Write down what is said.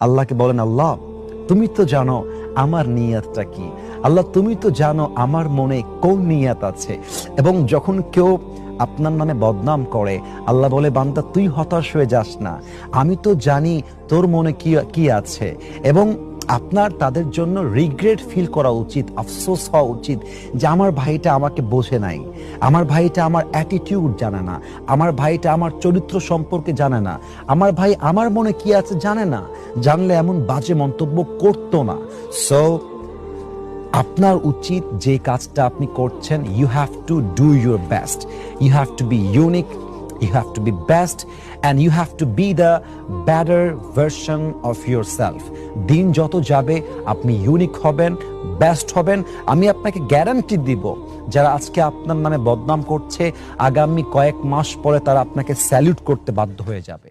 আল্লাহকে বলেন, আল্লাহ তুমি তো জানো আমার নিয়তটা কি, আল্লাহ তুমি তো জানো আমার মনে কোন নিয়ত আছে। এবং যখন কেউ আপনার নামে বদনাম করে, আল্লাহ বলে, বান্দা তুই হতাশ হয়ে যাস না, আমি তো জানি তোর মনে কি আছে। এবং আপনার তাদের জন্য রিগ্রেট ফিল করা উচিত, আফসোস হওয়া উচিত যে আমার ভাইটা আমাকে বোঝে নাই, আমার ভাইটা আমার অ্যাটিটিউড জানে না, আমার ভাইটা আমার চরিত্র সম্পর্কে জানে না, আমার ভাই আমার মনে কি আছে জানে না, জানলে এমন বাজে মন্তব্য করতো না। সো আপনার উচিত যে কাজটা আপনি করছেন, you have to do your best, you have to be unique, you have to be best and you have to be the better version of yourself. দিন যত যাবে আপনি ইউনিক হবেন, বেস্ট হবেন। আমি আপনাকে গ্যারান্টি দিব, যারা আজকে আপনার নামে বদনাম করছে, আগামী কয়েক মাস পরে তারা আপনাকে স্যালিউট করতে বাধ্য হয়ে যাবে।